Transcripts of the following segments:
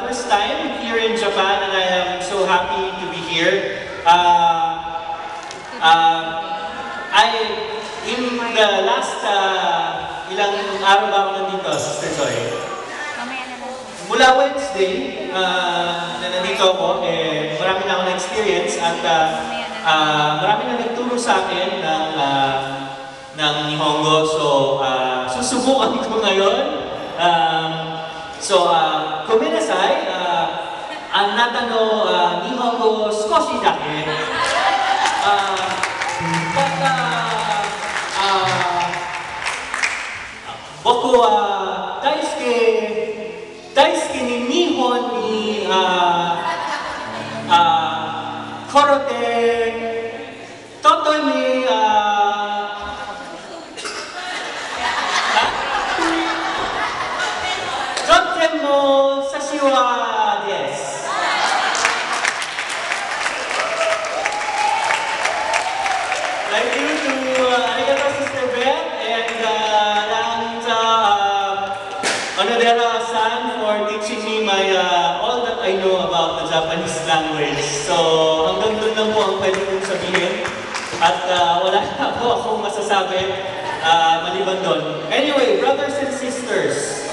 first time here in Japan, and I am so happy to be here. In the last ilang araw ba ako nandito, Sister Joy? Mula Wednesday na nandito ako, marami na ako na-experience at marami na nagturo sa akin ng Nihongo. So, susubukan ko ngayon. Gomenasai, anata no Nihongo skoshi dake. Boku wa daisuke ni Nihon ni korote totomi totemo sashi wa desu. Thank you to arigatou Sister Beth and Onodera-san for teaching me all that I know about the Japanese language. So, hanggang doon lang po ang pwede kong sabihin. At wala na po akong masasabi maliban doon. Anyway, brothers and sisters,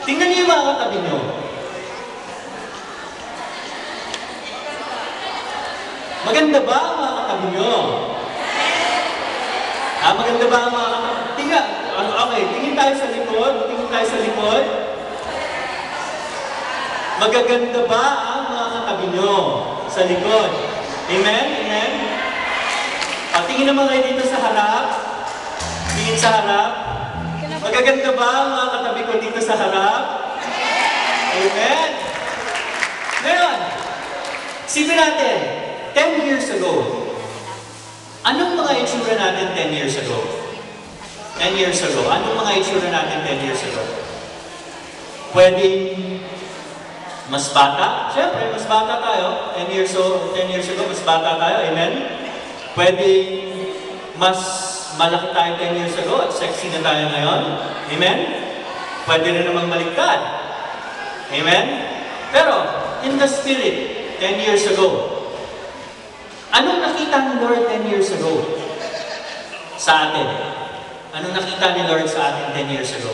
tingnan niyo yung mga katabi niyo. Maganda ba ang mga katabi niyo? Maganda ba ang mga katabi? Okay, tingin tayo sa likod. Magaganda ba ang mga katabi nyo sa likod? Amen? Amen? Tingin naman kayo dito sa harap. Tingin sa harap. Magaganda ba ang mga katabi ko dito sa harap? Amen? Ngayon, isipin natin, 10 years ago, anong mga itsura natin 10 years ago? 10 years ago. Anong mga itsura natin 10 years ago? Pwedeng mas bata. Siyempre, mas bata tayo. 10 years ago, mas bata tayo. Amen? Pwedeng mas malaki tayo 10 years ago at sexy na tayo ngayon. Amen? Pwede rin namang maligtad. Amen? Pero, in the spirit, 10 years ago, anong nakita ni Lord 10 years ago sa atin? Anong nakita ni Lord sa atin 10 years ago?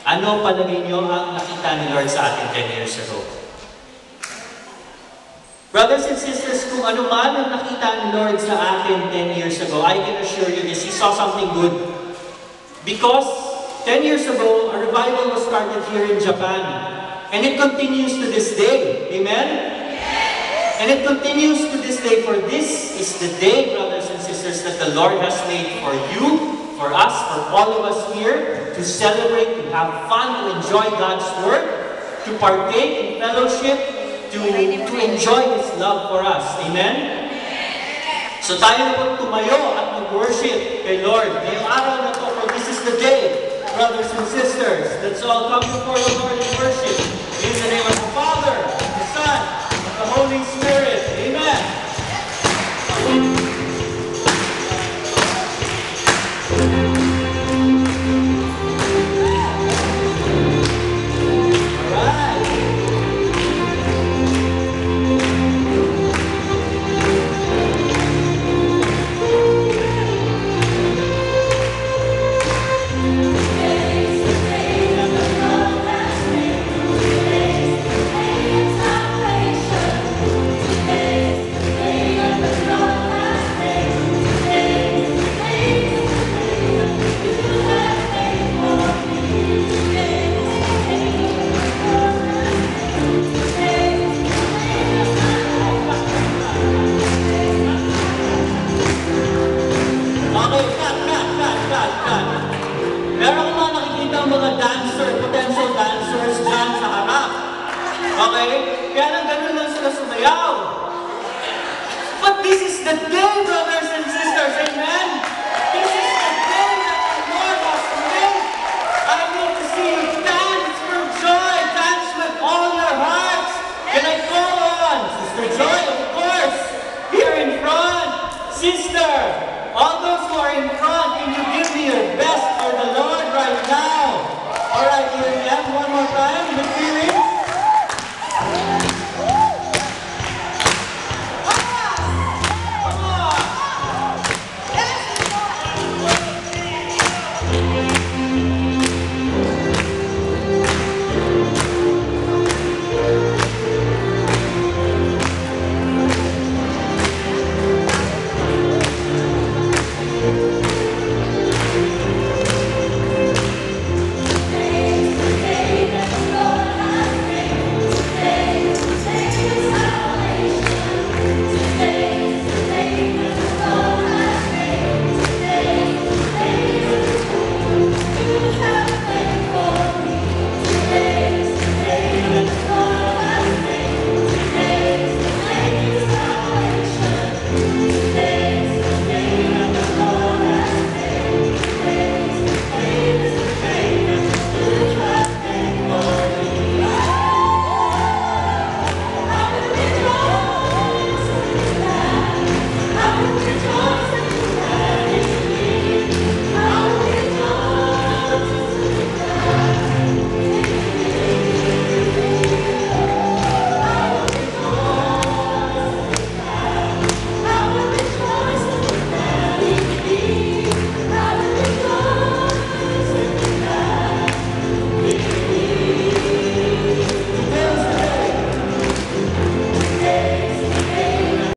Ano palagay niyo ang nakita ni Lord sa atin 10 years ago? Brothers and sisters, kung ano man ang nakita ni Lord sa atin 10 years ago, I can assure you this, He saw something good. Because 10 years ago, a revival was started here in Japan. And it continues to this day. Amen? And it continues to this day, for this is the day, brothers and sisters, that the Lord has made for you, for us, for all of us here, to celebrate, to have fun, to enjoy God's Word, to partake in fellowship, to enjoy His love for us. Amen? So tayo na po tumayo at mag-worship kay Lord. Ngayong araw na to, for this is the day, brothers and sisters. Let's all come before the Lord and worship. In the name of the Father, the Son, the Holy Spirit. Amen. But this is the day, brothers and sisters, amen? This is the day that the Lord has made. I need to see you dance for joy, dance with all your hearts. Can I call on Sister Joy, of course, here in front? Sister, all those who are in front, can you give me your best for the Lord right now? All right, here we have one. more time.